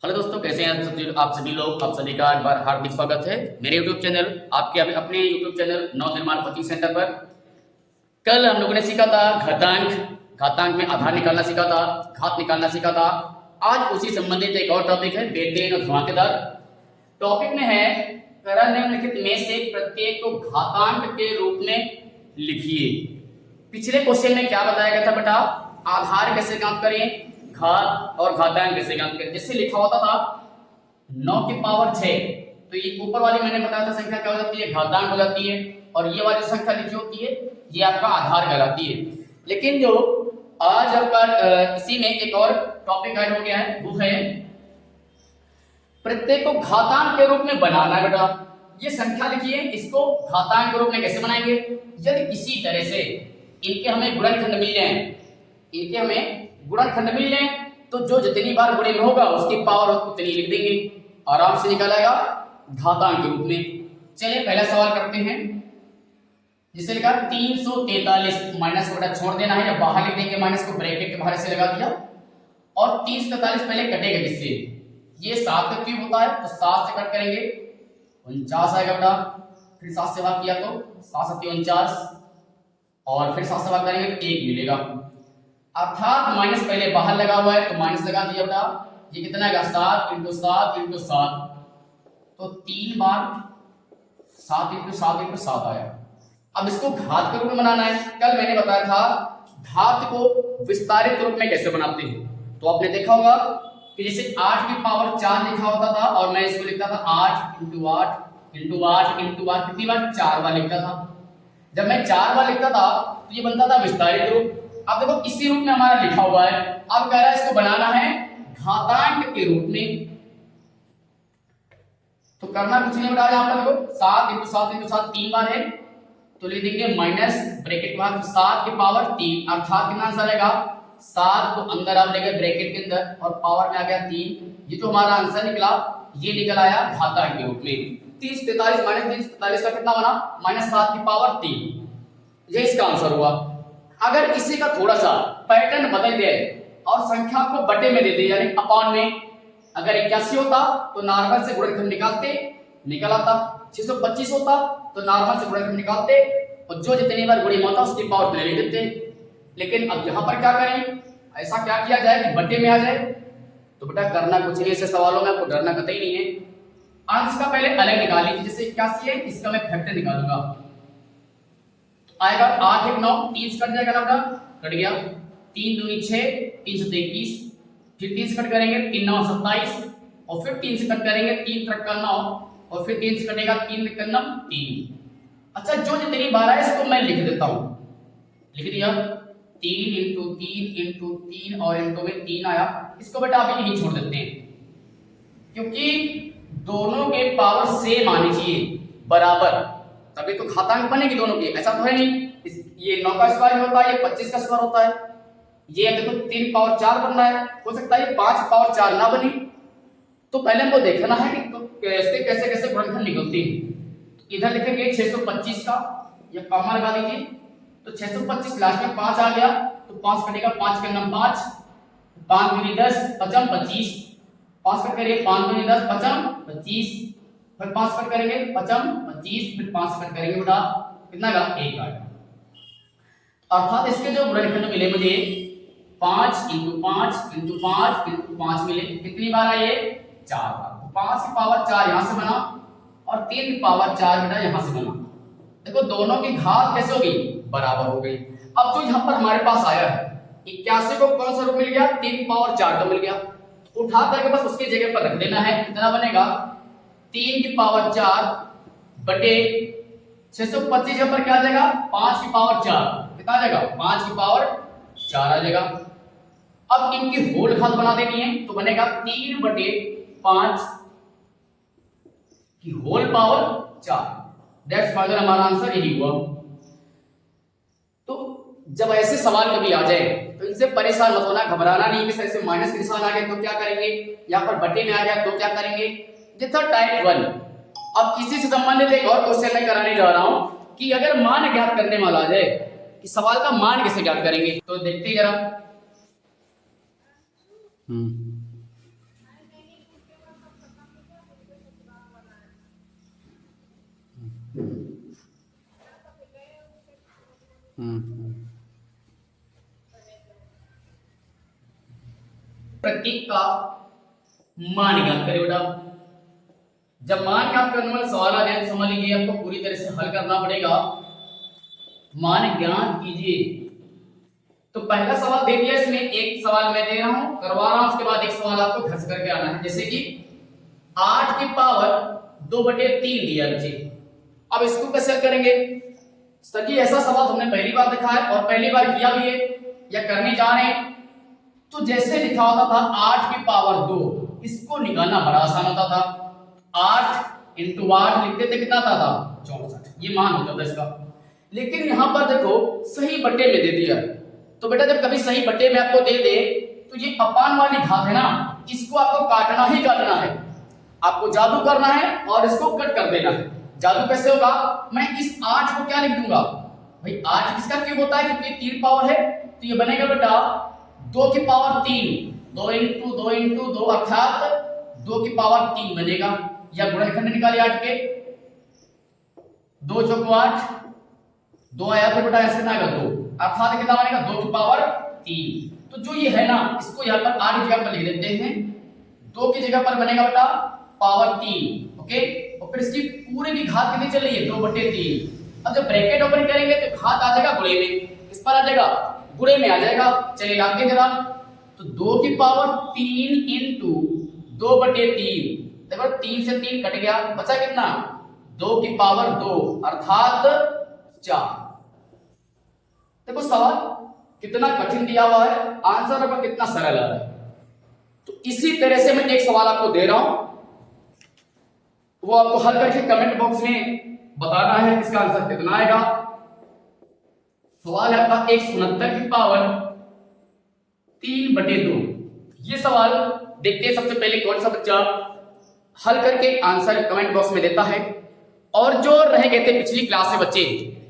Hello दोस्तों, कैसे हैं आप सभी लोग। आप सभी का एक बार हार्दिक स्वागत है मेरे YouTube चैनल, आपके अपने YouTube चैनल नव निर्माण कोचिंग सेंटर पर। कल हम लोगों ने सीखा था घातांक में आधार निकालना सीखा था, घात निकालना सीखा था। आज उसी संबंधित एक और टॉपिक है बेहतरीन और धमाकेदार टॉपिक में है करण निम्नलिखित में से प्रत्येक को घातांक के रूप में लिखिए। पिछले क्वेश्चन में क्या बताया गया था बेटा, आधार कैसे ज्ञात करें, घात और घातांक कैसे ज्ञात करें। जिससे लिखा होता था 9 की पावर 6, तो ये ऊपर वाली मैंने बताया था संख्या क्या हो जाती है, घातांक हो जाती है, और ये वाली संख्या लिखी होती है ये आपका आधार कहलाती है। लेकिन जो आज आपका इसी में एक और टॉपिक ऐड हो गया है, वो है प्रत्येक को घातांक के रूप में बनाना। बेटा ये संख्या लिखिए, इसको घातांक के रूप में कैसे बनाएंगे। यदि किसी तरह से इनके हमें गुणनखंड मिल जाए, गुणनखंड मिल जाए तो जो जितनी बार गुणे में होगा उसकी पावर उतनी लिख देंगे, आराम से निकल आएगा घातांक के रूप में। चलिए पहला सवाल करते हैं, जिसे लिखा 343 माइनस को छोड़ देना है, या बाहर लिख देंगे माइनस को, ब्रैकेट के बाहर से लगा दिया। और 343 पहले कटेगा किससे, ये 7 का क्यूब होता है तो 7 से कट करेंगे 49 आएगा बेटा। फिर 7 से भाग किया तो 7 7 49, और फिर 7 से भाग करेंगे तो 1 मिलेगा। अर्थात माइनस पहले बाहर लगा हुआ है तो माइनस लगा दिया बेटा। ये कितना है 7 × 7 × 7, तो 3 बार 7 × 7 × 7 आया। अब इसको घात के रूप में बनाना है। कल मैंने बताया था घात को विस्तारित रूप में कैसे बनाते हैं, तो आपने देखा होगा कि जैसे 8 की पावर 4 लिखा होता था, और मैं इसको लिखता था 8 × 8 × 8 × 8, कितनी बार 4 बार लिखता था। जब मैं 4 बार लिखता था तो ये बनता था विस्तारित रूप। अब देखो इसी रूप में हमारा लिखा हुआ है, अब कह रहा है इसको बनाना है घातांक के रूप में। तो करना कुछ नहीं बेटा, यहां पर देखो 7 × 7 × 7 3 बार है, तो लिख देंगे माइनस ब्रैकेट के बाद 7 की पावर 3, अर्थात कितना आंसर आएगा 7 को अंदर आप लेंगे ब्रैकेट के अंदर, और पावर में आ गया 3। ये जो हमारा आंसर निकला ये निकल आया घातांक के रूप में। 30 43 माइनस 30 43 का कितना बना, -7 की पावर 3, ये इसका आंसर हुआ। अगर इसी का थोड़ा सा पैटर्न बदल दे और संख्या को बटे में दे दे, यानी अपॉन में, अगर 81 होता तो नॉर्मल से गुणनखंड निकल आता, 625 होता तो नॉर्मल से गुणनखंड निकालते, और जो जितनी बार गुणे में होता उसकी पावर उतनी ले लेते। लेकिन अब यहाँ पर क्या करें, ऐसा क्या किया जाए कि बटे में आ जाए। तो बेटा करना कुछ नहीं, ऐसे सवालों में आपको डरना कतई नहीं है। अंश का पहले अलग निकाल लीजिए, जैसे 81 है इसका मैं फैक्टर निकालूंगा, आएगा 8 1 9, 3 से कट जाएगा ना बेटा, कट गया। 3 दूनी 6, 3 से 21, फिर 3 से कट करेंगे 3 9 27, और फिर 3 से कट करेंगे 3 3 9, और फिर 3 से कटेगा 3 3 9 3। अच्छा जो जितनी बार है इसको मैं लिख देता हूं, लिख दिया 3 × 3 × 3, और इंटू में 3 आया। इसको बेटा अभी यहीं छोड़ देते हैं, क्योंकि दोनों के पावर सेम आनी चाहिए बराबर, तभी तो घातांक बनेगी दोनों की। ऐसा तो है नहीं ये 9 का स्क्वायर होता है, ये 25 का स्क्वायर होता है, ये देखो 3 की पावर 4 बनना है, हो सकता है ये 5 की पावर 4 ना बनी। तो पहले हमको देखना है कि तो कैसे कैसे कैसे गुणनखंड निकलती है। इधर लिखेंगे 625 का, ये कॉमा लगा दीजिए, तो 625 लास्ट में 5 आ गया तो 5 कटेगा, 5 के अंदर 5, 5 दूनी 10 5 25, 5 कट करिए 5 दूनी 10 5 25, फिर 5 कट करेंगे 5 25, फिर 5 कट करेंगे बेटा कितना का 1 आएगा। अर्थात इसके जो गुणनखंड मिले मुझे 5 × 5 × 5 × 5 मिले, कितनी बार आए 4 बार। तो 5 की पावर 4 यहां से बना, और 3 की पावर 4 बेटा यहां से बना। देखो दोनों की घात कैसे हो गई, बराबर हो गई। अब जो यहां पर हमारे पास आया है 81 को कौन सा रूप मिल गया, 3 की पावर 4 का मिल गया, उठा करके बस उसकी जगह पर रख देना है। कितना बनेगा 3 की पावर 4 बटे 625 पर क्या आ जाएगा 5 की पावर 4, कितना आ जाएगा 5 की पावर 4 आ जाएगा। अब इनकी होल घात बना देनी है, तो बनेगा 3 बटे 5 की होल पावर 4। दैट्स फाइनल, हमारा आंसर यही हुआ। तो जब ऐसे सवाल कभी आ जाए तो इनसे परेशान मत होना, घबराना नहीं। कि ऐसे माइनस के निशान आ गए तो क्या करेंगे, यहाँ पर बटे में आ गया तो क्या करेंगे। ये था टाइप 1। अब इसी से संबंधित एक और क्वेश्चन मैं कराने जा रहा हूं कि अगर मान ज्ञात करने वाला आ जाए कि सवाल का मान कैसे ज्ञात करेंगे, तो देखते जरा। प्रतीक का मान ज्ञात करें बेटा। जब मान ज्ञात करने वाला सवाल आ जाए तो समझ लीजिए आपको पूरी तरह से हल करना पड़ेगा। मान ज्ञात कीजिए। तो पहला सवाल दे दिया, इसमें एक सवाल मैं दे रहा हूं, करवा रहा हूं, उसके बाद एक सवाल आपको घस करके आना है। जैसे कि 8 की पावर 2/3 दिया बच्चे। अब इसको कैसे करेंगे सर जी? ऐसा सवाल हमने पहली बार देखा है और पहली बार किया भी है या करने जा रहे हैं। तो जैसे लिखा होता था 8 की पावर 2, इसको निकालना बड़ा आसान होता था। 8 × 8 लिखते थे, कितना था 64, ये मान होता था इसका। लेकिन यहां पर देखो सही बट्टे में दे दिया। तो बेटा जब कभी सही बट्टे में आपको दे दे तो ये अपान वाली घात है ना, इसको आपको काटना ही काटना है। आपको जादू करना है और इसको कट कर देना है। जादू कैसे होगा? मैं इस 8 को क्या लिख दूंगा भाई, 8 किसका क्यूब होता है क्योंकि 3 पावर है, तो ये बनेगा बेटा 2 की पावर 3, 2 × 2 अर्थात 2 की पावर 3 बनेगा। या गुणनखंड निकालिए 8 के, 2 × 8, 2 आया तो बेटा ऐसे कितना आएगा 2, अर्थात कितना बनेगा 2 की पावर 3। तो जो ये है ना, इसको यहाँ पर 8 की जगह पर लिख देते हैं, 2 की जगह पर बनेगा बेटा पावर 3। ओके, और फिर इसकी पूरे की घात कितनी चल रही है 2/3। अब जब ब्रैकेट ओपन करेंगे तो घात आ जाएगा गुणे में, किस पर आ जाएगा? गुणे में आ जाएगा। चलिए आगे जरा, तो 2 की पावर 3 × 2/3, देखो 3 से 3 कट गया, बचा कितना 2 की पावर 2 अर्थात 4। देखो सवाल कितना कठिन दिया हुआ है, आंसर पर कितना सरल आ रहा है। तो इसी तरह से मैं एक सवाल आपको दे रहा हूं, वो आपको हल करके कमेंट बॉक्स में बताना है इसका आंसर कितना आएगा। सवाल है आपका 169 की पावर 3/2। ये सवाल देखते हैं सबसे पहले कौन सा बच्चा हल करके आंसर कमेंट बॉक्स में देता है। और जो रह गए थे पिछली क्लास से बच्चे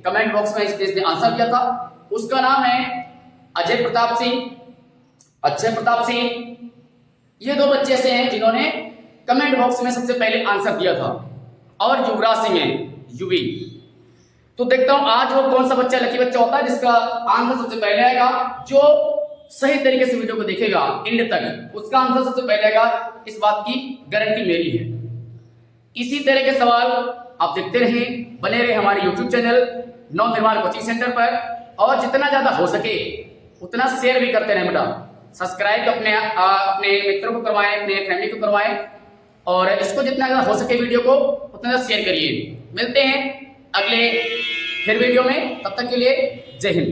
कमेंट बॉक्स में जिसने आंसर दिया था, उसका नाम है अजय प्रताप सिंह, अक्षय प्रताप सिंह। ये 2 बच्चे ऐसे हैं जिन्होंने कमेंट बॉक्स में सबसे पहले आंसर दिया था। और युवराज सिंह है, युवी। तो देखता हूं आज वो कौन सा बच्चा लकी बच्चा होता है जिसका आंसर सबसे पहले आएगा। जो सही तरीके से वीडियो को देखेगा एंड तक, उसका आंसर सबसे पहले आएगा, इस बात की गारंटी मेरी है। इसी तरह के सवाल आप देखते रहें, बने रहे हमारे YouTube चैनल नव निर्माण कोचिंग सेंटर पर। और जितना ज्यादा हो सके उतना शेयर भी करते रहें बेटा। सब्सक्राइब अपने मित्रों को करवाएं, अपने फैमिली को करवाएं, और इसको जितना ज्यादा हो सके वीडियो को उतना ज्यादा शेयर करिए। मिलते हैं अगले फिर वीडियो में, तब तक के लिए जय हिंद।